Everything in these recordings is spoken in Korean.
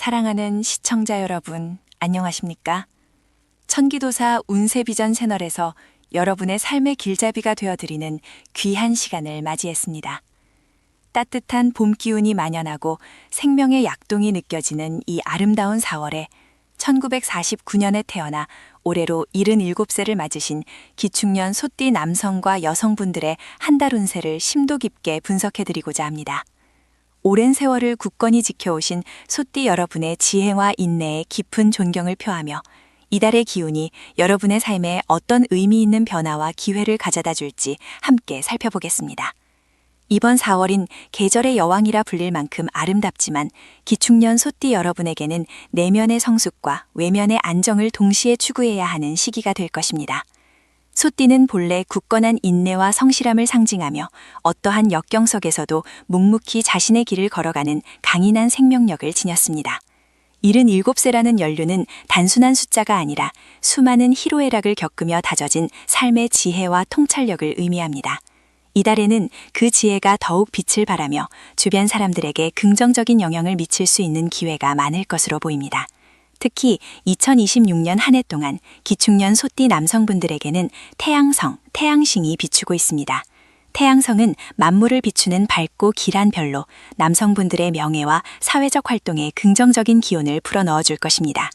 사랑하는 시청자 여러분, 안녕하십니까? 천기도사 운세비전 채널에서 여러분의 삶의 길잡이가 되어드리는 귀한 시간을 맞이했습니다. 따뜻한 봄 기운이 만연하고 생명의 약동이 느껴지는 이 아름다운 4월에 1949년에 태어나 올해로 77세를 맞으신 기축년 소띠 남성과 여성분들의 한 달 운세를 심도 깊게 분석해드리고자 합니다. 오랜 세월을 굳건히 지켜오신 소띠 여러분의 지혜와 인내에 깊은 존경을 표하며 이달의 기운이 여러분의 삶에 어떤 의미 있는 변화와 기회를 가져다 줄지 함께 살펴보겠습니다. 이번 4월인 계절의 여왕이라 불릴 만큼 아름답지만 기축년 소띠 여러분에게는 내면의 성숙과 외면의 안정을 동시에 추구해야 하는 시기가 될 것입니다. 소띠는 본래 굳건한 인내와 성실함을 상징하며 어떠한 역경 속에서도 묵묵히 자신의 길을 걸어가는 강인한 생명력을 지녔습니다. 77세라는 연륜은 단순한 숫자가 아니라 수많은 희로애락을 겪으며 다져진 삶의 지혜와 통찰력을 의미합니다. 이달에는 그 지혜가 더욱 빛을 발하며 주변 사람들에게 긍정적인 영향을 미칠 수 있는 기회가 많을 것으로 보입니다. 특히 2026년 한 해 동안 기축년 소띠 남성분들에게는 태양성, 태양신이 비추고 있습니다. 태양성은 만물을 비추는 밝고 길한 별로 남성분들의 명예와 사회적 활동에 긍정적인 기운을 불어넣어 줄 것입니다.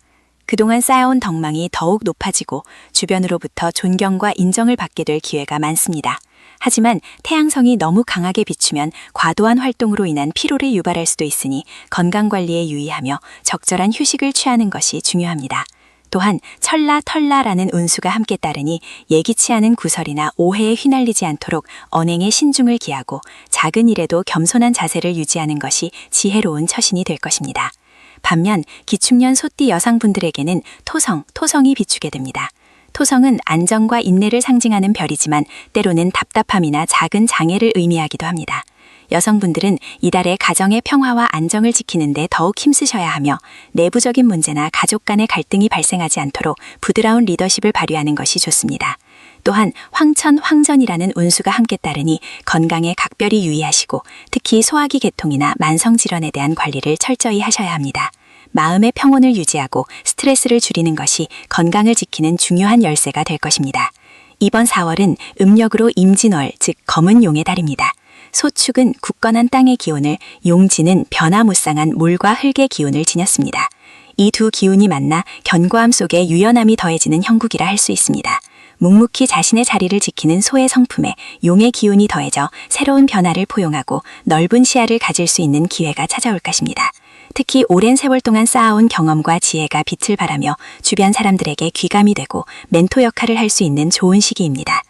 그동안 쌓아온 덕망이 더욱 높아지고 주변으로부터 존경과 인정을 받게 될 기회가 많습니다. 하지만 태양성이 너무 강하게 비추면 과도한 활동으로 인한 피로를 유발할 수도 있으니 건강관리에 유의하며 적절한 휴식을 취하는 것이 중요합니다. 또한 철라털라라는 운수가 함께 따르니 예기치 않은 구설이나 오해에 휘날리지 않도록 언행에 신중을 기하고 작은 일에도 겸손한 자세를 유지하는 것이 지혜로운 처신이 될 것입니다. 반면 기축년 소띠 여성분들에게는 토성이 비추게 됩니다. 토성은 안정과 인내를 상징하는 별이지만 때로는 답답함이나 작은 장애를 의미하기도 합니다. 여성분들은 이달의 가정의 평화와 안정을 지키는 데 더욱 힘쓰셔야 하며 내부적인 문제나 가족 간의 갈등이 발생하지 않도록 부드러운 리더십을 발휘하는 것이 좋습니다. 또한 황천황전이라는 운수가 함께 따르니 건강에 각별히 유의하시고 특히 소화기 계통이나 만성질환에 대한 관리를 철저히 하셔야 합니다. 마음의 평온을 유지하고 스트레스를 줄이는 것이 건강을 지키는 중요한 열쇠가 될 것입니다. 이번 4월은 음력으로 임진월, 즉 검은 용의 달입니다. 소축은 굳건한 땅의 기운을, 용진은 변화무쌍한 물과 흙의 기운을 지녔습니다. 이 두 기운이 만나 견고함 속에 유연함이 더해지는 형국이라 할 수 있습니다. 묵묵히 자신의 자리를 지키는 소의 성품에 용의 기운이 더해져 새로운 변화를 포용하고 넓은 시야를 가질 수 있는 기회가 찾아올 것입니다. 특히 오랜 세월 동안 쌓아온 경험과 지혜가 빛을 발하며 주변 사람들에게 귀감이 되고 멘토 역할을 할 수 있는 좋은 시기입니다.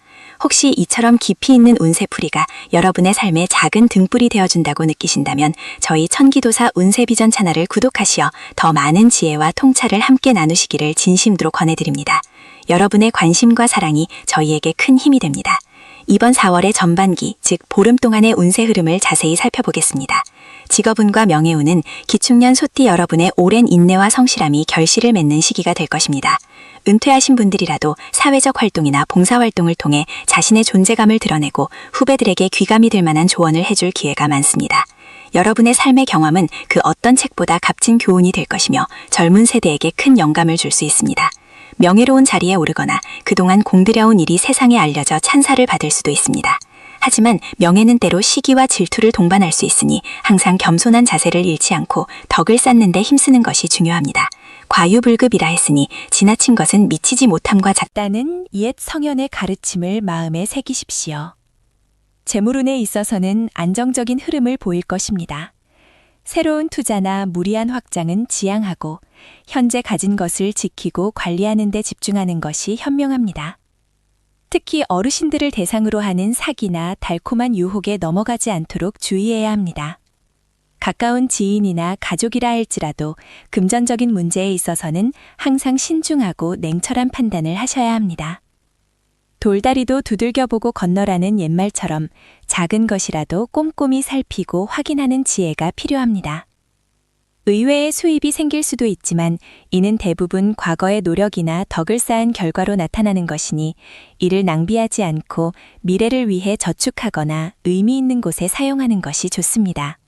혹시 이처럼 깊이 있는 운세풀이가 여러분의 삶에 작은 등불이 되어준다고 느끼신다면 저희 천기도사 운세비전 채널을 구독하시어 더 많은 지혜와 통찰을 함께 나누시기를 진심으로 권해드립니다. 여러분의 관심과 사랑이 저희에게 큰 힘이 됩니다. 이번 4월의 전반기, 즉 보름 동안의 운세 흐름을 자세히 살펴보겠습니다. 직업운과 명예운은 기축년 소띠 여러분의 오랜 인내와 성실함이 결실을 맺는 시기가 될 것입니다. 은퇴하신 분들이라도 사회적 활동이나 봉사활동을 통해 자신의 존재감을 드러내고 후배들에게 귀감이 될 만한 조언을 해줄 기회가 많습니다. 여러분의 삶의 경험은 그 어떤 책보다 값진 교훈이 될 것이며 젊은 세대에게 큰 영감을 줄 수 있습니다. 명예로운 자리에 오르거나 그동안 공들여온 일이 세상에 알려져 찬사를 받을 수도 있습니다. 하지만 명예는 때로 시기와 질투를 동반할 수 있으니 항상 겸손한 자세를 잃지 않고 덕을 쌓는 데 힘쓰는 것이 중요합니다. 과유불급이라 했으니 지나친 것은 미치지 못함과 같다는 옛 성현의 가르침을 마음에 새기십시오. 재물운에 있어서는 안정적인 흐름을 보일 것입니다. 새로운 투자나 무리한 확장은 지양하고 현재 가진 것을 지키고 관리하는 데 집중하는 것이 현명합니다. 특히 어르신들을 대상으로 하는 사기나 달콤한 유혹에 넘어가지 않도록 주의해야 합니다. 가까운 지인이나 가족이라 할지라도 금전적인 문제에 있어서는 항상 신중하고 냉철한 판단을 하셔야 합니다. 돌다리도 두들겨보고 건너라는 옛말처럼 작은 것이라도 꼼꼼히 살피고 확인하는 지혜가 필요합니다. 의외의 수입이 생길 수도 있지만 이는 대부분 과거의 노력이나 덕을 쌓은 결과로 나타나는 것이니 이를 낭비하지 않고 미래를 위해 저축하거나 의미 있는 곳에 사용하는 것이 좋습니다.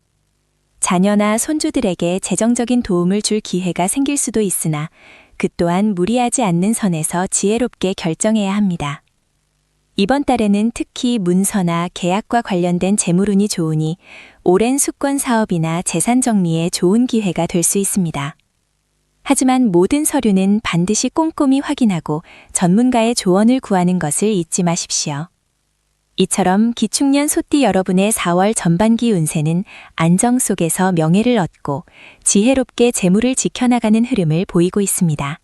자녀나 손주들에게 재정적인 도움을 줄 기회가 생길 수도 있으나 그 또한 무리하지 않는 선에서 지혜롭게 결정해야 합니다. 이번 달에는 특히 문서나 계약과 관련된 재물운이 좋으니 오랜 수권 사업이나 재산 정리에 좋은 기회가 될 수 있습니다. 하지만 모든 서류는 반드시 꼼꼼히 확인하고 전문가의 조언을 구하는 것을 잊지 마십시오. 이처럼 기축년 소띠 여러분의 4월 전반기 운세는 안정 속에서 명예를 얻고 지혜롭게 재물을 지켜나가는 흐름을 보이고 있습니다.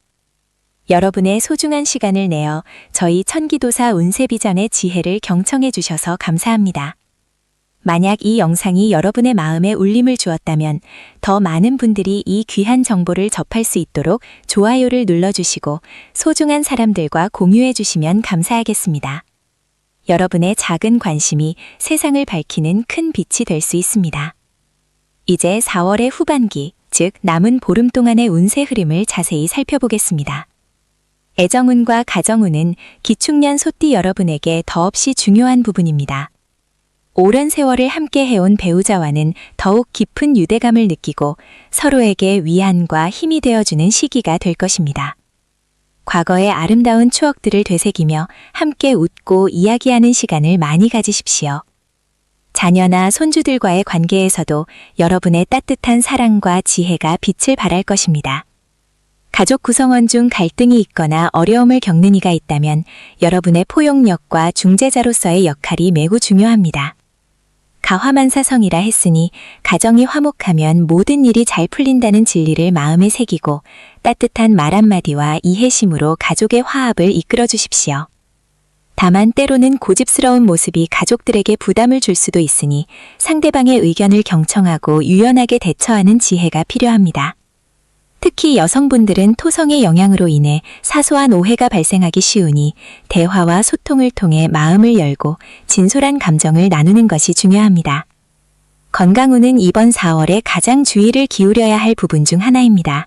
여러분의 소중한 시간을 내어 저희 천기도사 운세비전의 지혜를 경청해 주셔서 감사합니다. 만약 이 영상이 여러분의 마음에 울림을 주었다면 더 많은 분들이 이 귀한 정보를 접할 수 있도록 좋아요를 눌러주시고 소중한 사람들과 공유해 주시면 감사하겠습니다. 여러분의 작은 관심이 세상을 밝히는 큰 빛이 될 수 있습니다. 이제 4월의 후반기, 즉 남은 보름 동안의 운세 흐름을 자세히 살펴보겠습니다. 애정운과 가정운은 기축년 소띠 여러분에게 더없이 중요한 부분입니다. 오랜 세월을 함께 해온 배우자와는 더욱 깊은 유대감을 느끼고 서로에게 위안과 힘이 되어주는 시기가 될 것입니다. 과거의 아름다운 추억들을 되새기며 함께 웃고 이야기하는 시간을 많이 가지십시오. 자녀나 손주들과의 관계에서도 여러분의 따뜻한 사랑과 지혜가 빛을 발할 것입니다. 가족 구성원 중 갈등이 있거나 어려움을 겪는 이가 있다면 여러분의 포용력과 중재자로서의 역할이 매우 중요합니다. 가화만사성이라 했으니 가정이 화목하면 모든 일이 잘 풀린다는 진리를 마음에 새기고 따뜻한 말 한마디와 이해심으로 가족의 화합을 이끌어 주십시오. 다만 때로는 고집스러운 모습이 가족들에게 부담을 줄 수도 있으니 상대방의 의견을 경청하고 유연하게 대처하는 지혜가 필요합니다. 특히 여성분들은 토성의 영향으로 인해 사소한 오해가 발생하기 쉬우니 대화와 소통을 통해 마음을 열고 진솔한 감정을 나누는 것이 중요합니다. 건강운은 이번 4월에 가장 주의를 기울여야 할 부분 중 하나입니다.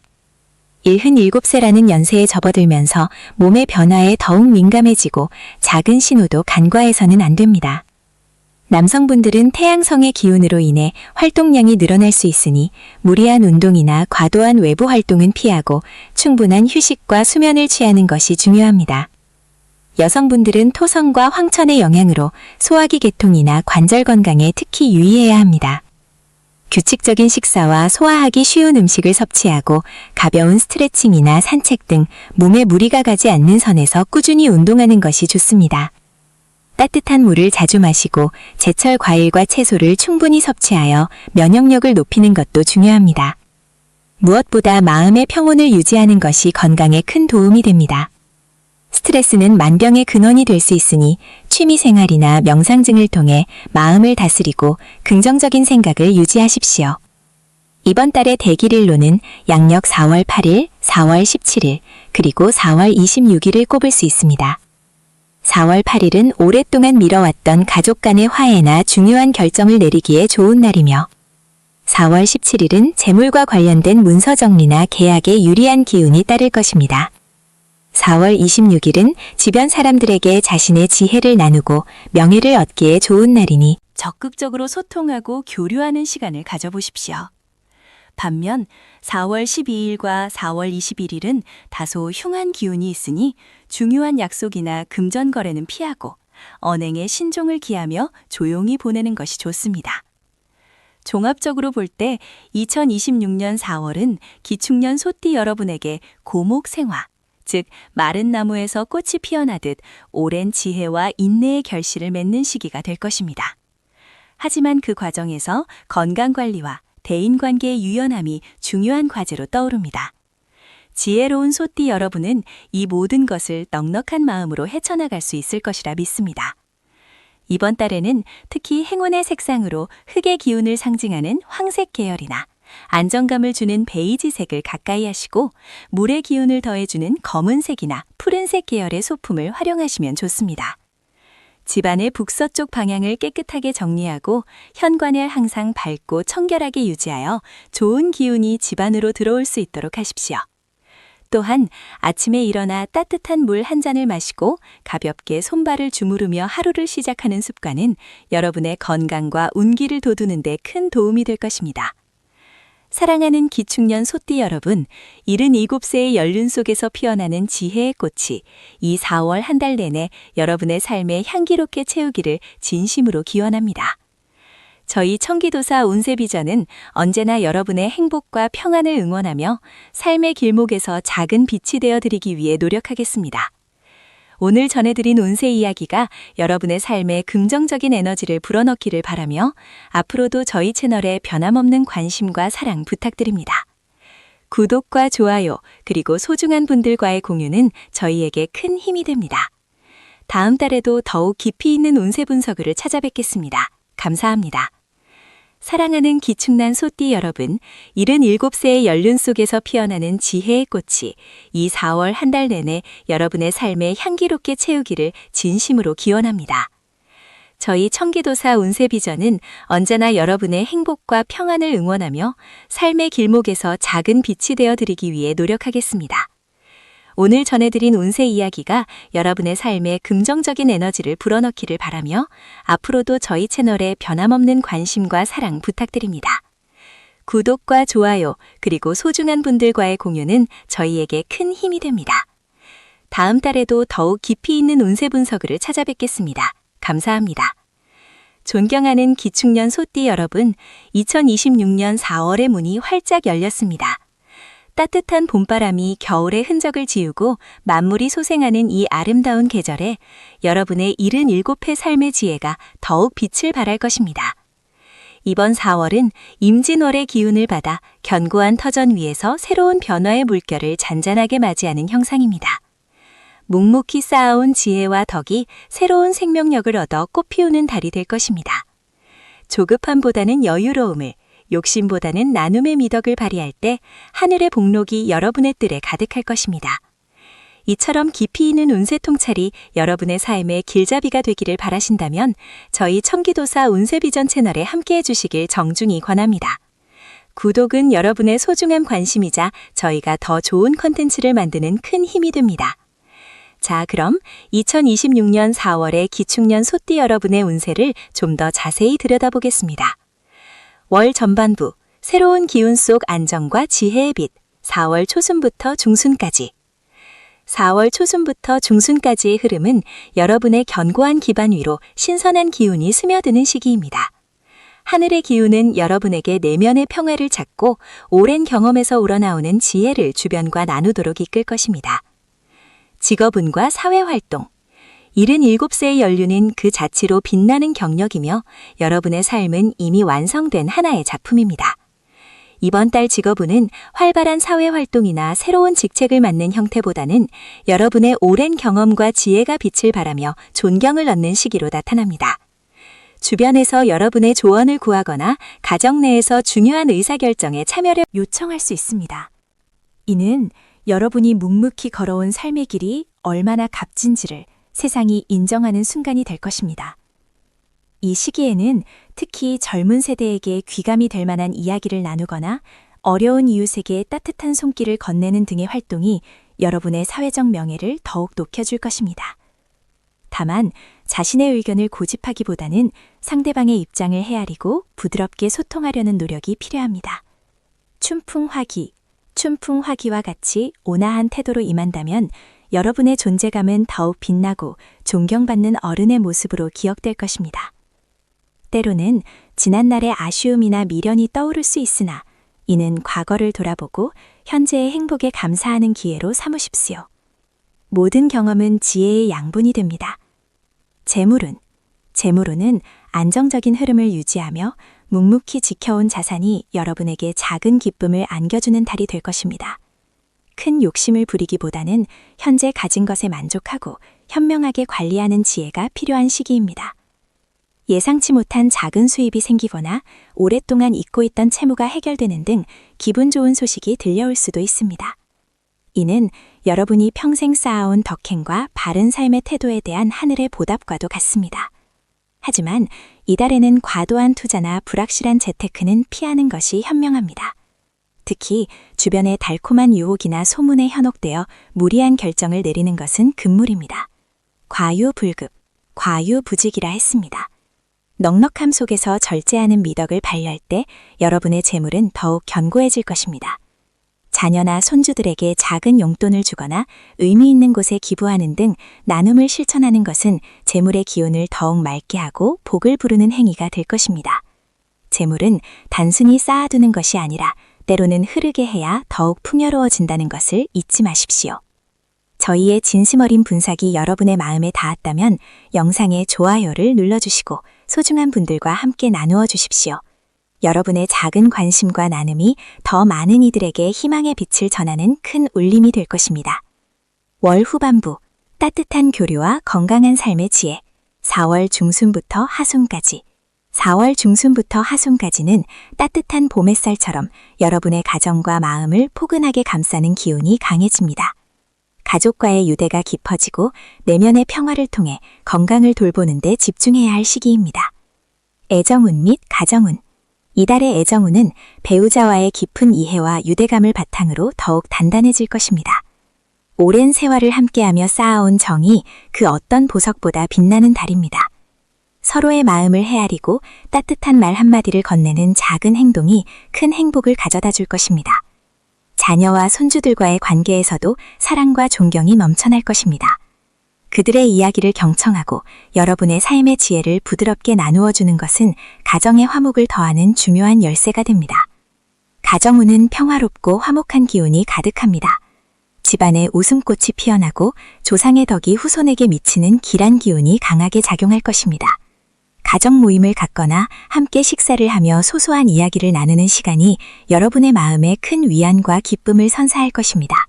77세라는 연세에 접어들면서 몸의 변화에 더욱 민감해지고 작은 신호도 간과해서는 안 됩니다. 남성분들은 태양성의 기운으로 인해 활동량이 늘어날 수 있으니 무리한 운동이나 과도한 외부 활동은 피하고 충분한 휴식과 수면을 취하는 것이 중요합니다. 여성분들은 토성과 황천의 영향으로 소화기 계통이나 관절 건강에 특히 유의해야 합니다. 규칙적인 식사와 소화하기 쉬운 음식을 섭취하고 가벼운 스트레칭이나 산책 등 몸에 무리가 가지 않는 선에서 꾸준히 운동하는 것이 좋습니다. 따뜻한 물을 자주 마시고 제철 과일과 채소를 충분히 섭취하여 면역력을 높이는 것도 중요합니다. 무엇보다 마음의 평온을 유지하는 것이 건강에 큰 도움이 됩니다. 스트레스는 만병의 근원이 될 수 있으니 취미생활이나 명상 등을 통해 마음을 다스리고 긍정적인 생각을 유지하십시오. 이번 달의 대길일로는 양력 4월 8일, 4월 17일, 그리고 4월 26일을 꼽을 수 있습니다. 4월 8일은 오랫동안 미뤄왔던 가족 간의 화해나 중요한 결정을 내리기에 좋은 날이며 4월 17일은 재물과 관련된 문서 정리나 계약에 유리한 기운이 따를 것입니다. 4월 26일은 주변 사람들에게 자신의 지혜를 나누고 명예를 얻기에 좋은 날이니 적극적으로 소통하고 교류하는 시간을 가져보십시오. 반면 4월 12일과 4월 21일은 다소 흉한 기운이 있으니 중요한 약속이나 금전 거래는 피하고 언행에 신종을 기하며 조용히 보내는 것이 좋습니다. 종합적으로 볼 때 2026년 4월은 기축년 소띠 여러분에게 고목생화, 즉 마른 나무에서 꽃이 피어나듯 오랜 지혜와 인내의 결실을 맺는 시기가 될 것입니다. 하지만 그 과정에서 건강관리와 대인관계의 유연함이 중요한 과제로 떠오릅니다. 지혜로운 소띠 여러분은 이 모든 것을 넉넉한 마음으로 헤쳐나갈 수 있을 것이라 믿습니다. 이번 달에는 특히 행운의 색상으로 흙의 기운을 상징하는 황색 계열이나 안정감을 주는 베이지색을 가까이 하시고 물의 기운을 더해주는 검은색이나 푸른색 계열의 소품을 활용하시면 좋습니다. 집안의 북서쪽 방향을 깨끗하게 정리하고 현관을 항상 밝고 청결하게 유지하여 좋은 기운이 집안으로 들어올 수 있도록 하십시오. 또한 아침에 일어나 따뜻한 물 한 잔을 마시고 가볍게 손발을 주무르며 하루를 시작하는 습관은 여러분의 건강과 운기를 돋우는 데 큰 도움이 될 것입니다. 사랑하는 기축년 소띠 여러분, 77세의 연륜 속에서 피어나는 지혜의 꽃이 이 4월 한 달 내내 여러분의 삶에 향기롭게 채우기를 진심으로 기원합니다. 저희 청기도사 운세비전은 언제나 여러분의 행복과 평안을 응원하며 삶의 길목에서 작은 빛이 되어드리기 위해 노력하겠습니다. 오늘 전해드린 운세 이야기가 여러분의 삶에 긍정적인 에너지를 불어넣기를 바라며 앞으로도 저희 채널에 변함없는 관심과 사랑 부탁드립니다. 구독과 좋아요, 그리고 소중한 분들과의 공유는 저희에게 큰 힘이 됩니다. 다음 달에도 더욱 깊이 있는 운세 분석을 찾아뵙겠습니다. 감사합니다. 사랑하는 기축난 소띠 여러분, 77세의 연륜 속에서 피어나는 지혜의 꽃이 이 4월 한 달 내내 여러분의 삶에 향기롭게 채우기를 진심으로 기원합니다. 저희 청기도사 운세비전은 언제나 여러분의 행복과 평안을 응원하며 삶의 길목에서 작은 빛이 되어드리기 위해 노력하겠습니다. 오늘 전해드린 운세 이야기가 여러분의 삶에 긍정적인 에너지를 불어넣기를 바라며 앞으로도 저희 채널에 변함없는 관심과 사랑 부탁드립니다. 구독과 좋아요, 그리고 소중한 분들과의 공유는 저희에게 큰 힘이 됩니다. 다음 달에도 더욱 깊이 있는 운세 분석을 찾아뵙겠습니다. 감사합니다. 존경하는 기축년 소띠 여러분, 2026년 4월의 문이 활짝 열렸습니다. 따뜻한 봄바람이 겨울의 흔적을 지우고 만물이 소생하는 이 아름다운 계절에 여러분의 77회 삶의 지혜가 더욱 빛을 발할 것입니다. 이번 4월은 임진월의 기운을 받아 견고한 터전 위에서 새로운 변화의 물결을 잔잔하게 맞이하는 형상입니다. 묵묵히 쌓아온 지혜와 덕이 새로운 생명력을 얻어 꽃피우는 달이 될 것입니다. 조급함보다는 여유로움을, 욕심보다는 나눔의 미덕을 발휘할 때 하늘의 복록이 여러분의 뜰에 가득할 것입니다. 이처럼 깊이 있는 운세 통찰이 여러분의 삶의 길잡이가 되기를 바라신다면 저희 청기도사 운세비전 채널에 함께해 주시길 정중히 권합니다. 구독은 여러분의 소중한 관심이자 저희가 더 좋은 컨텐츠를 만드는 큰 힘이 됩니다. 자, 그럼 2026년 4월의 기축년 소띠 여러분의 운세를 좀 더 자세히 들여다보겠습니다. 월 전반부, 새로운 기운 속 안정과 지혜의 빛, 4월 초순부터 중순까지. 4월 초순부터 중순까지의 흐름은 여러분의 견고한 기반 위로 신선한 기운이 스며드는 시기입니다. 하늘의 기운은 여러분에게 내면의 평화를 찾고 오랜 경험에서 우러나오는 지혜를 주변과 나누도록 이끌 것입니다. 직업운과 사회활동, 77세의 연륜은 그 자체로 빛나는 경력이며 여러분의 삶은 이미 완성된 하나의 작품입니다. 이번 달 직업운은 활발한 사회활동이나 새로운 직책을 맡는 형태보다는 여러분의 오랜 경험과 지혜가 빛을 발하며 존경을 얻는 시기로 나타납니다. 주변에서 여러분의 조언을 구하거나 가정 내에서 중요한 의사결정에 참여를 요청할 수 있습니다. 이는 여러분이 묵묵히 걸어온 삶의 길이 얼마나 값진지를 세상이 인정하는 순간이 될 것입니다. 이 시기에는 특히 젊은 세대에게 귀감이 될 만한 이야기를 나누거나 어려운 이웃에게 따뜻한 손길을 건네는 등의 활동이 여러분의 사회적 명예를 더욱 높여줄 것입니다. 다만 자신의 의견을 고집하기보다는 상대방의 입장을 헤아리고 부드럽게 소통하려는 노력이 필요합니다. 춘풍화기와 같이 온화한 태도로 임한다면 여러분의 존재감은 더욱 빛나고 존경받는 어른의 모습으로 기억될 것입니다. 때로는 지난날의 아쉬움이나 미련이 떠오를 수 있으나 이는 과거를 돌아보고 현재의 행복에 감사하는 기회로 삼으십시오. 모든 경험은 지혜의 양분이 됩니다. 재물운은 안정적인 흐름을 유지하며 묵묵히 지켜온 자산이 여러분에게 작은 기쁨을 안겨주는 달이 될 것입니다. 큰 욕심을 부리기보다는 현재 가진 것에 만족하고 현명하게 관리하는 지혜가 필요한 시기입니다. 예상치 못한 작은 수입이 생기거나 오랫동안 잊고 있던 채무가 해결되는 등 기분 좋은 소식이 들려올 수도 있습니다. 이는 여러분이 평생 쌓아온 덕행과 바른 삶의 태도에 대한 하늘의 보답과도 같습니다. 하지만 이달에는 과도한 투자나 불확실한 재테크는 피하는 것이 현명합니다. 특히 주변의 달콤한 유혹이나 소문에 현혹되어 무리한 결정을 내리는 것은 금물입니다. 과유불급, 과유부직이라 했습니다. 넉넉함 속에서 절제하는 미덕을 발휘할 때 여러분의 재물은 더욱 견고해질 것입니다. 자녀나 손주들에게 작은 용돈을 주거나 의미 있는 곳에 기부하는 등 나눔을 실천하는 것은 재물의 기운을 더욱 맑게 하고 복을 부르는 행위가 될 것입니다. 재물은 단순히 쌓아두는 것이 아니라 때로는 흐르게 해야 더욱 풍요로워진다는 것을 잊지 마십시오. 저희의 진심 어린 분석이 여러분의 마음에 닿았다면 영상의 좋아요를 눌러주시고 소중한 분들과 함께 나누어 주십시오. 여러분의 작은 관심과 나눔이 더 많은 이들에게 희망의 빛을 전하는 큰 울림이 될 것입니다. 월 후반부, 따뜻한 교류와 건강한 삶의 지혜, 4월 중순부터 하순까지. 4월 중순부터 하순까지는 따뜻한 봄 햇살처럼 여러분의 가정과 마음을 포근하게 감싸는 기운이 강해집니다. 가족과의 유대가 깊어지고 내면의 평화를 통해 건강을 돌보는 데 집중해야 할 시기입니다. 애정운 및 가정운. 이달의 애정운은 배우자와의 깊은 이해와 유대감을 바탕으로 더욱 단단해질 것입니다. 오랜 세월을 함께하며 쌓아온 정이 그 어떤 보석보다 빛나는 달입니다. 서로의 마음을 헤아리고 따뜻한 말 한마디를 건네는 작은 행동이 큰 행복을 가져다 줄 것입니다. 자녀와 손주들과의 관계에서도 사랑과 존경이 넘쳐날 것입니다. 그들의 이야기를 경청하고 여러분의 삶의 지혜를 부드럽게 나누어 주는 것은 가정의 화목을 더하는 중요한 열쇠가 됩니다. 가정운은 평화롭고 화목한 기운이 가득합니다. 집안에 웃음꽃이 피어나고 조상의 덕이 후손에게 미치는 길한 기운이 강하게 작용할 것입니다. 가정 모임을 갖거나 함께 식사를 하며 소소한 이야기를 나누는 시간이 여러분의 마음에 큰 위안과 기쁨을 선사할 것입니다.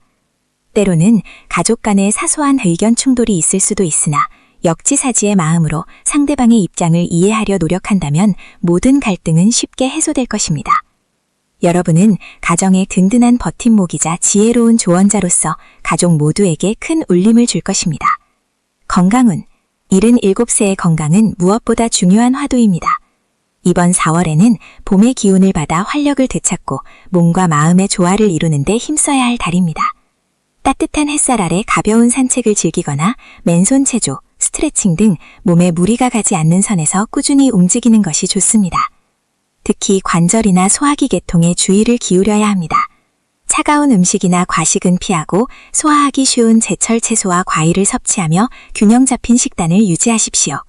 때로는 가족 간의 사소한 의견 충돌이 있을 수도 있으나 역지사지의 마음으로 상대방의 입장을 이해하려 노력한다면 모든 갈등은 쉽게 해소될 것입니다. 여러분은 가정의 든든한 버팀목이자 지혜로운 조언자로서 가족 모두에게 큰 울림을 줄 것입니다. 건강운. 77세의 건강은 무엇보다 중요한 화두입니다. 이번 4월에는 봄의 기운을 받아 활력을 되찾고 몸과 마음의 조화를 이루는 데 힘써야 할 달입니다. 따뜻한 햇살 아래 가벼운 산책을 즐기거나 맨손 체조, 스트레칭 등 몸에 무리가 가지 않는 선에서 꾸준히 움직이는 것이 좋습니다. 특히 관절이나 소화기 계통에 주의를 기울여야 합니다. 차가운 음식이나 과식은 피하고 소화하기 쉬운 제철 채소와 과일을 섭취하며 균형 잡힌 식단을 유지하십시오.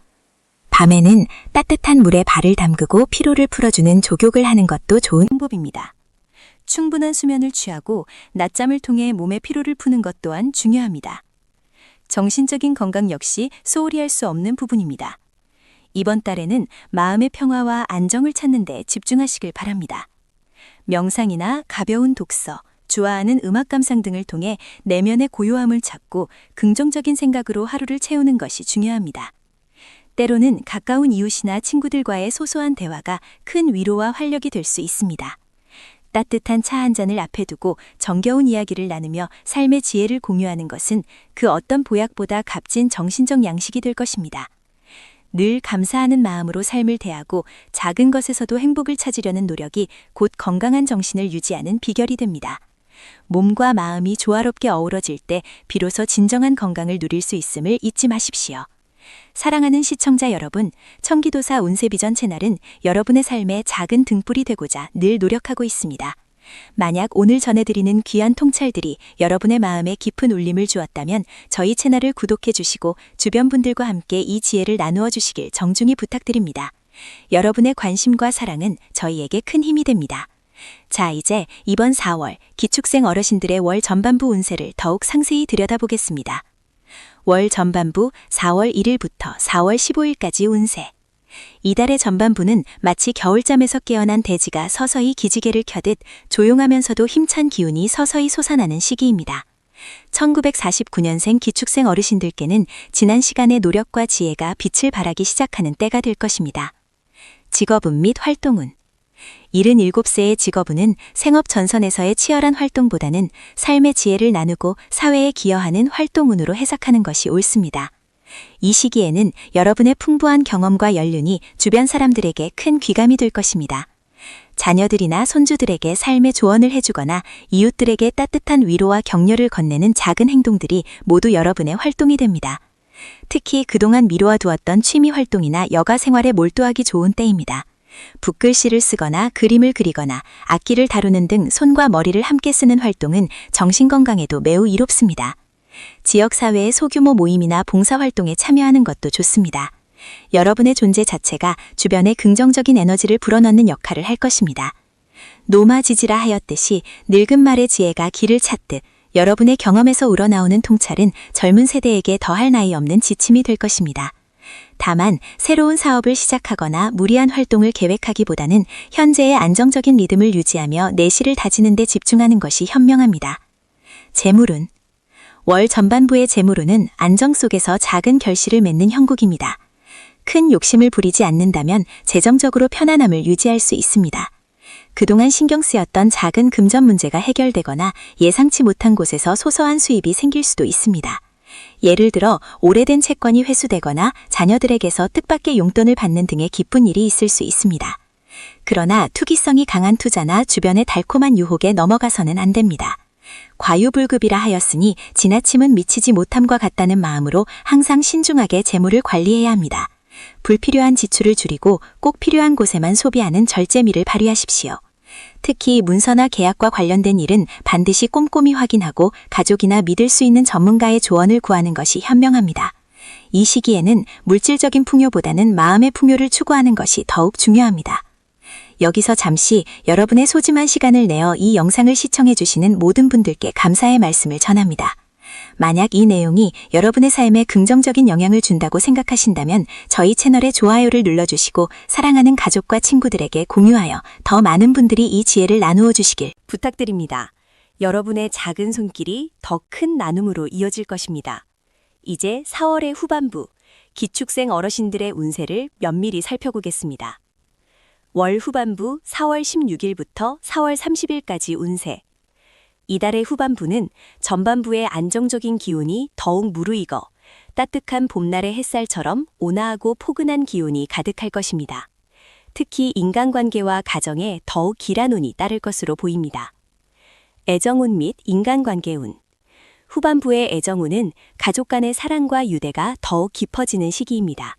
밤에는 따뜻한 물에 발을 담그고 피로를 풀어주는 족욕을 하는 것도 좋은 방법입니다. 충분한 수면을 취하고 낮잠을 통해 몸의 피로를 푸는 것 또한 중요합니다. 정신적인 건강 역시 소홀히 할 수 없는 부분입니다. 이번 달에는 마음의 평화와 안정을 찾는 데 집중하시길 바랍니다. 명상이나 가벼운 독서, 좋아하는 음악 감상 등을 통해 내면의 고요함을 찾고 긍정적인 생각으로 하루를 채우는 것이 중요합니다. 때로는 가까운 이웃이나 친구들과의 소소한 대화가 큰 위로와 활력이 될 수 있습니다. 따뜻한 차 한 잔을 앞에 두고 정겨운 이야기를 나누며 삶의 지혜를 공유하는 것은 그 어떤 보약보다 값진 정신적 양식이 될 것입니다. 늘 감사하는 마음으로 삶을 대하고 작은 것에서도 행복을 찾으려는 노력이 곧 건강한 정신을 유지하는 비결이 됩니다. 몸과 마음이 조화롭게 어우러질 때 비로소 진정한 건강을 누릴 수 있음을 잊지 마십시오. 사랑하는 시청자 여러분, 청기도사 운세비전 채널은 여러분의 삶에 작은 등불이 되고자 늘 노력하고 있습니다. 만약 오늘 전해드리는 귀한 통찰들이 여러분의 마음에 깊은 울림을 주었다면 저희 채널을 구독해 주시고 주변 분들과 함께 이 지혜를 나누어 주시길 정중히 부탁드립니다. 여러분의 관심과 사랑은 저희에게 큰 힘이 됩니다. 자, 이제 이번 4월 기축생 어르신들의 월 전반부 운세를 더욱 상세히 들여다보겠습니다. 월 전반부 4월 1일부터 4월 15일까지 운세. 이달의 전반부는 마치 겨울잠에서 깨어난 돼지가 서서히 기지개를 켜듯 조용하면서도 힘찬 기운이 서서히 솟아나는 시기입니다. 1949년생 기축생 어르신들께는 지난 시간의 노력과 지혜가 빛을 발하기 시작하는 때가 될 것입니다. 직업운 및 활동운. 77세의 직업운은 생업 전선에서의 치열한 활동보다는 삶의 지혜를 나누고 사회에 기여하는 활동운으로 해석하는 것이 옳습니다. 이 시기에는 여러분의 풍부한 경험과 연륜이 주변 사람들에게 큰 귀감이 될 것입니다. 자녀들이나 손주들에게 삶의 조언을 해주거나 이웃들에게 따뜻한 위로와 격려를 건네는 작은 행동들이 모두 여러분의 활동이 됩니다. 특히 그동안 미루어 두었던 취미 활동이나 여가 생활에 몰두하기 좋은 때입니다. 붓글씨를 쓰거나 그림을 그리거나 악기를 다루는 등 손과 머리를 함께 쓰는 활동은 정신건강에도 매우 이롭습니다. 지역사회의 소규모 모임이나 봉사활동에 참여하는 것도 좋습니다. 여러분의 존재 자체가 주변에 긍정적인 에너지를 불어넣는 역할을 할 것입니다. 노마지지라 하였듯이 늙은 말의 지혜가 길을 찾듯 여러분의 경험에서 우러나오는 통찰은 젊은 세대에게 더할 나위 없는 지침이 될 것입니다. 다만 새로운 사업을 시작하거나 무리한 활동을 계획하기보다는 현재의 안정적인 리듬을 유지하며 내실을 다지는 데 집중하는 것이 현명합니다. 재물운. 월 전반부의 재물운은 안정 속에서 작은 결실을 맺는 형국입니다. 큰 욕심을 부리지 않는다면 재정적으로 편안함을 유지할 수 있습니다. 그동안 신경 쓰였던 작은 금전 문제가 해결되거나 예상치 못한 곳에서 소소한 수입이 생길 수도 있습니다. 예를 들어 오래된 채권이 회수되거나 자녀들에게서 뜻밖의 용돈을 받는 등의 기쁜 일이 있을 수 있습니다. 그러나 투기성이 강한 투자나 주변의 달콤한 유혹에 넘어가서는 안 됩니다. 과유불급이라 하였으니 지나침은 미치지 못함과 같다는 마음으로 항상 신중하게 재물을 관리해야 합니다. 불필요한 지출을 줄이고 꼭 필요한 곳에만 소비하는 절제미를 발휘하십시오. 특히 문서나 계약과 관련된 일은 반드시 꼼꼼히 확인하고 가족이나 믿을 수 있는 전문가의 조언을 구하는 것이 현명합니다. 이 시기에는 물질적인 풍요보다는 마음의 풍요를 추구하는 것이 더욱 중요합니다. 여기서 잠시 여러분의 소중한 시간을 내어 이 영상을 시청해 주시는 모든 분들께 감사의 말씀을 전합니다. 만약 이 내용이 여러분의 삶에 긍정적인 영향을 준다고 생각하신다면 저희 채널에 좋아요를 눌러주시고 사랑하는 가족과 친구들에게 공유하여 더 많은 분들이 이 지혜를 나누어 주시길 부탁드립니다. 여러분의 작은 손길이 더 큰 나눔으로 이어질 것입니다. 이제 4월의 후반부, 기축생 어르신들의 운세를 면밀히 살펴보겠습니다. 월 후반부 4월 16일부터 4월 30일까지 운세. 이달의 후반부는 전반부의 안정적인 기운이 더욱 무르익어 따뜻한 봄날의 햇살처럼 온화하고 포근한 기운이 가득할 것입니다. 특히 인간관계와 가정에 더욱 길한 운이 따를 것으로 보입니다. 애정운 및 인간관계운. 후반부의 애정운은 가족 간의 사랑과 유대가 더욱 깊어지는 시기입니다.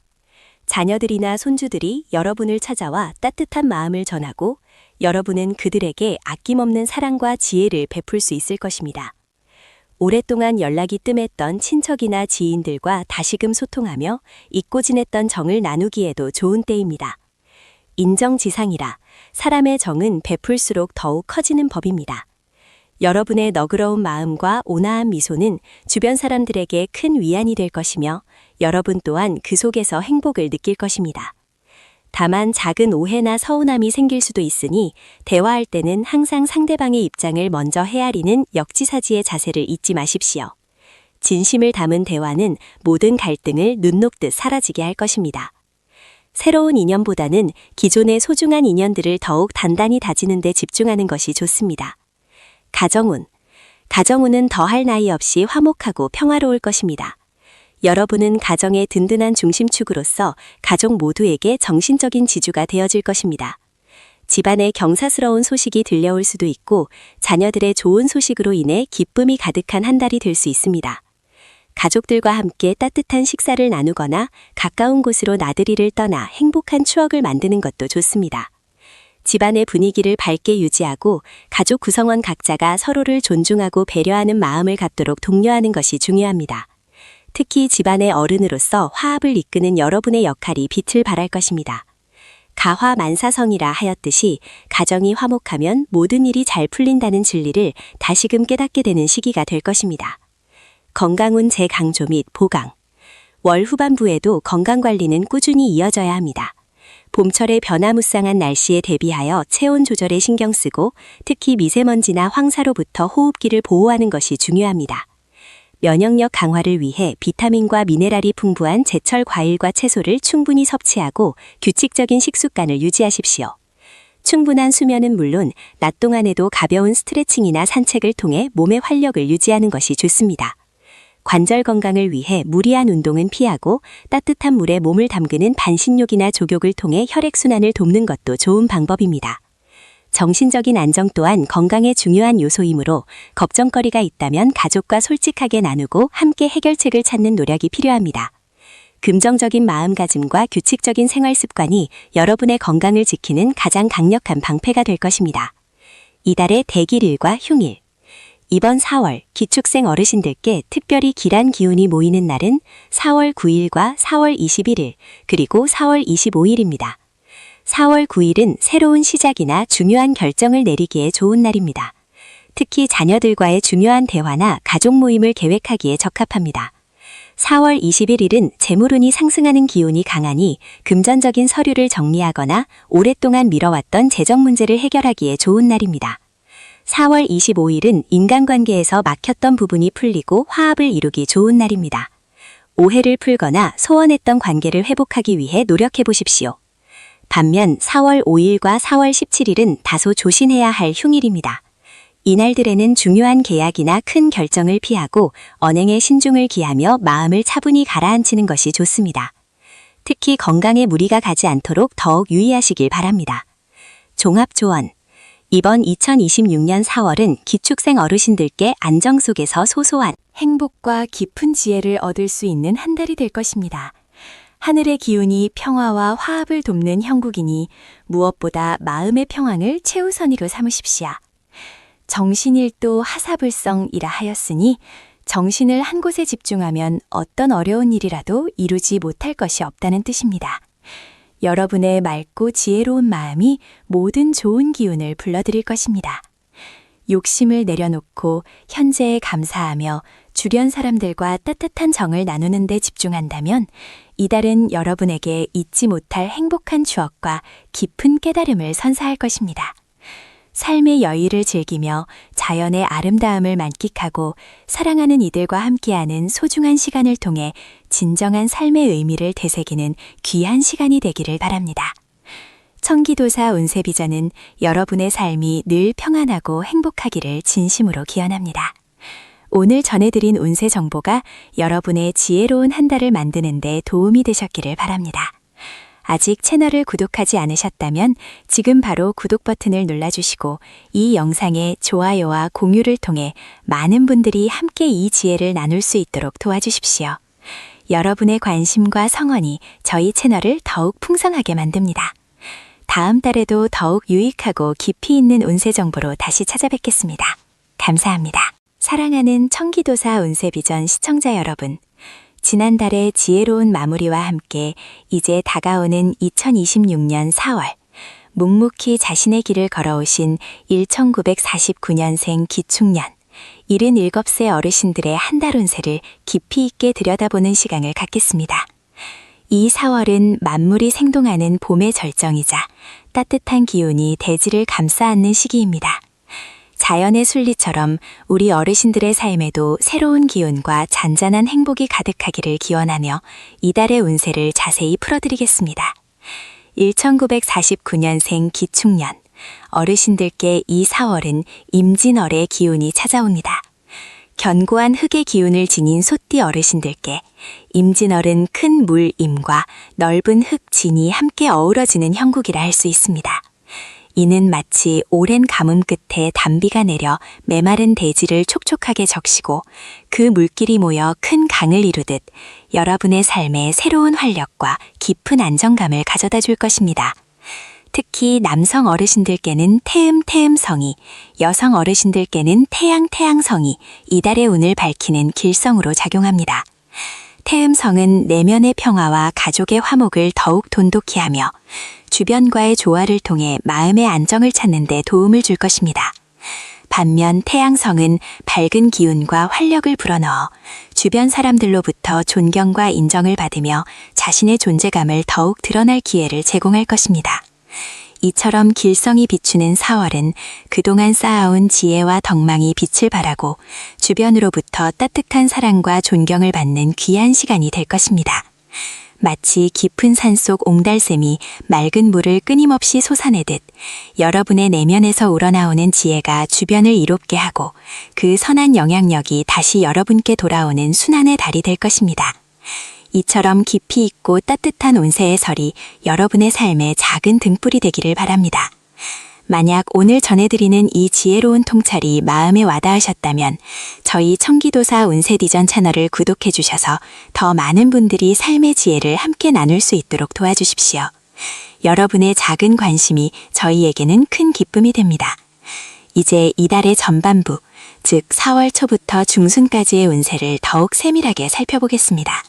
자녀들이나 손주들이 여러분을 찾아와 따뜻한 마음을 전하고 여러분은 그들에게 아낌없는 사랑과 지혜를 베풀 수 있을 것입니다. 오랫동안 연락이 뜸했던 친척이나 지인들과 다시금 소통하며 잊고 지냈던 정을 나누기에도 좋은 때입니다. 인정지상이라 사람의 정은 베풀수록 더욱 커지는 법입니다. 여러분의 너그러운 마음과 온화한 미소는 주변 사람들에게 큰 위안이 될 것이며 여러분 또한 그 속에서 행복을 느낄 것입니다. 다만 작은 오해나 서운함이 생길 수도 있으니 대화할 때는 항상 상대방의 입장을 먼저 헤아리는 역지사지의 자세를 잊지 마십시오. 진심을 담은 대화는 모든 갈등을 눈 녹듯 사라지게 할 것입니다. 새로운 인연보다는 기존의 소중한 인연들을 더욱 단단히 다지는 데 집중하는 것이 좋습니다. 가정운. 가정운은 더할 나위 없이 화목하고 평화로울 것입니다. 여러분은 가정의 든든한 중심축으로서 가족 모두에게 정신적인 지주가 되어질 것입니다. 집안에 경사스러운 소식이 들려올 수도 있고 자녀들의 좋은 소식으로 인해 기쁨이 가득한 한 달이 될 수 있습니다. 가족들과 함께 따뜻한 식사를 나누거나 가까운 곳으로 나들이를 떠나 행복한 추억을 만드는 것도 좋습니다. 집안의 분위기를 밝게 유지하고 가족 구성원 각자가 서로를 존중하고 배려하는 마음을 갖도록 독려하는 것이 중요합니다. 특히 집안의 어른으로서 화합을 이끄는 여러분의 역할이 빛을 발할 것입니다. 가화만사성이라 하였듯이 가정이 화목하면 모든 일이 잘 풀린다는 진리를 다시금 깨닫게 되는 시기가 될 것입니다. 건강운 재강조 및 보강. 월 후반부에도 건강관리는 꾸준히 이어져야 합니다. 봄철의 변화무쌍한 날씨에 대비하여 체온 조절에 신경 쓰고 특히 미세먼지나 황사로부터 호흡기를 보호하는 것이 중요합니다. 면역력 강화를 위해 비타민과 미네랄이 풍부한 제철 과일과 채소를 충분히 섭취하고 규칙적인 식습관을 유지하십시오. 충분한 수면은 물론 낮 동안에도 가벼운 스트레칭이나 산책을 통해 몸의 활력을 유지하는 것이 좋습니다. 관절 건강을 위해 무리한 운동은 피하고 따뜻한 물에 몸을 담그는 반신욕이나 족욕을 통해 혈액순환을 돕는 것도 좋은 방법입니다. 정신적인 안정 또한 건강에 중요한 요소이므로 걱정거리가 있다면 가족과 솔직하게 나누고 함께 해결책을 찾는 노력이 필요합니다. 긍정적인 마음가짐과 규칙적인 생활 습관이 여러분의 건강을 지키는 가장 강력한 방패가 될 것입니다. 이달의 대길일과 흉일. 이번 4월 기축생 어르신들께 특별히 길한 기운이 모이는 날은 4월 9일과 4월 21일, 그리고 4월 25일입니다. 4월 9일은 새로운 시작이나 중요한 결정을 내리기에 좋은 날입니다. 특히 자녀들과의 중요한 대화나 가족 모임을 계획하기에 적합합니다. 4월 21일은 재물운이 상승하는 기운이 강하니 금전적인 서류를 정리하거나 오랫동안 미뤄왔던 재정 문제를 해결하기에 좋은 날입니다. 4월 25일은 인간관계에서 막혔던 부분이 풀리고 화합을 이루기 좋은 날입니다. 오해를 풀거나 소원했던 관계를 회복하기 위해 노력해 보십시오. 반면 4월 5일과 4월 17일은 다소 조심해야 할 흉일입니다. 이날들에는 중요한 계약이나 큰 결정을 피하고 언행에 신중을 기하며 마음을 차분히 가라앉히는 것이 좋습니다. 특히 건강에 무리가 가지 않도록 더욱 유의하시길 바랍니다. 종합조언. 이번 2026년 4월은 기축생 어르신들께 안정 속에서 소소한 행복과 깊은 지혜를 얻을 수 있는 한 달이 될 것입니다. 하늘의 기운이 평화와 화합을 돕는 형국이니 무엇보다 마음의 평안을 최우선으로 삼으십시오. 정신일도 하사불성이라 하였으니 정신을 한 곳에 집중하면 어떤 어려운 일이라도 이루지 못할 것이 없다는 뜻입니다. 여러분의 맑고 지혜로운 마음이 모든 좋은 기운을 불러들일 것입니다. 욕심을 내려놓고 현재에 감사하며 주변 사람들과 따뜻한 정을 나누는 데 집중한다면 이달은 여러분에게 잊지 못할 행복한 추억과 깊은 깨달음을 선사할 것입니다. 삶의 여유를 즐기며 자연의 아름다움을 만끽하고 사랑하는 이들과 함께하는 소중한 시간을 통해 진정한 삶의 의미를 되새기는 귀한 시간이 되기를 바랍니다. 청기도사 운세비전은 여러분의 삶이 늘 평안하고 행복하기를 진심으로 기원합니다. 오늘 전해드린 운세 정보가 여러분의 지혜로운 한 달을 만드는 데 도움이 되셨기를 바랍니다. 아직 채널을 구독하지 않으셨다면 지금 바로 구독 버튼을 눌러주시고 이 영상의 좋아요와 공유를 통해 많은 분들이 함께 이 지혜를 나눌 수 있도록 도와주십시오. 여러분의 관심과 성원이 저희 채널을 더욱 풍성하게 만듭니다. 다음 달에도 더욱 유익하고 깊이 있는 운세 정보로 다시 찾아뵙겠습니다. 감사합니다. 사랑하는 청기도사 운세비전 시청자 여러분, 지난달의 지혜로운 마무리와 함께 이제 다가오는 2026년 4월, 묵묵히 자신의 길을 걸어오신 1949년생 기축년, 77세 어르신들의 한 달 운세를 깊이 있게 들여다보는 시간을 갖겠습니다. 이 4월은 만물이 생동하는 봄의 절정이자 따뜻한 기운이 대지를 감싸 안는 시기입니다. 자연의 순리처럼 우리 어르신들의 삶에도 새로운 기운과 잔잔한 행복이 가득하기를 기원하며 이달의 운세를 자세히 풀어드리겠습니다. 1949년생 기축년, 어르신들께 이 4월은 임진월의 기운이 찾아옵니다. 견고한 흙의 기운을 지닌 소띠 어르신들께 임진월은 큰 물 임과 넓은 흙 진이 함께 어우러지는 형국이라 할 수 있습니다. 이는 마치 오랜 가뭄 끝에 단비가 내려 메마른 대지를 촉촉하게 적시고 그 물길이 모여 큰 강을 이루듯 여러분의 삶에 새로운 활력과 깊은 안정감을 가져다 줄 것입니다. 특히 남성 어르신들께는 태음성이, 여성 어르신들께는 태양성이 이달의 운을 밝히는 길성으로 작용합니다. 태음성은 내면의 평화와 가족의 화목을 더욱 돈독히 하며 주변과의 조화를 통해 마음의 안정을 찾는 데 도움을 줄 것입니다. 반면 태양성은 밝은 기운과 활력을 불어넣어 주변 사람들로부터 존경과 인정을 받으며 자신의 존재감을 더욱 드러날 기회를 제공할 것입니다. 이처럼 길성이 비추는 4월은 그동안 쌓아온 지혜와 덕망이 빛을 발하고 주변으로부터 따뜻한 사랑과 존경을 받는 귀한 시간이 될 것입니다. 마치 깊은 산속 옹달샘이 맑은 물을 끊임없이 솟아내듯 여러분의 내면에서 우러나오는 지혜가 주변을 이롭게 하고 그 선한 영향력이 다시 여러분께 돌아오는 순환의 달이 될 것입니다. 이처럼 깊이 있고 따뜻한 운세의 설이 여러분의 삶에 작은 등불이 되기를 바랍니다. 만약 오늘 전해드리는 이 지혜로운 통찰이 마음에 와닿으셨다면 저희 청기도사 운세디전 채널을 구독해 주셔서 더 많은 분들이 삶의 지혜를 함께 나눌 수 있도록 도와주십시오. 여러분의 작은 관심이 저희에게는 큰 기쁨이 됩니다. 이제 이달의 전반부, 즉 4월 초부터 중순까지의 운세를 더욱 세밀하게 살펴보겠습니다.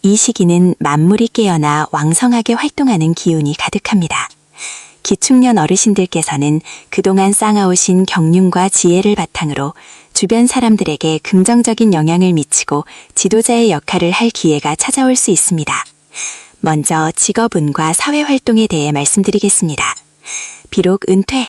이 시기는 만물이 깨어나 왕성하게 활동하는 기운이 가득합니다. 기축년 어르신들께서는 그동안 쌓아오신 경륜과 지혜를 바탕으로 주변 사람들에게 긍정적인 영향을 미치고 지도자의 역할을 할 기회가 찾아올 수 있습니다. 먼저 직업운과 사회활동에 대해 말씀드리겠습니다. 비록 은퇴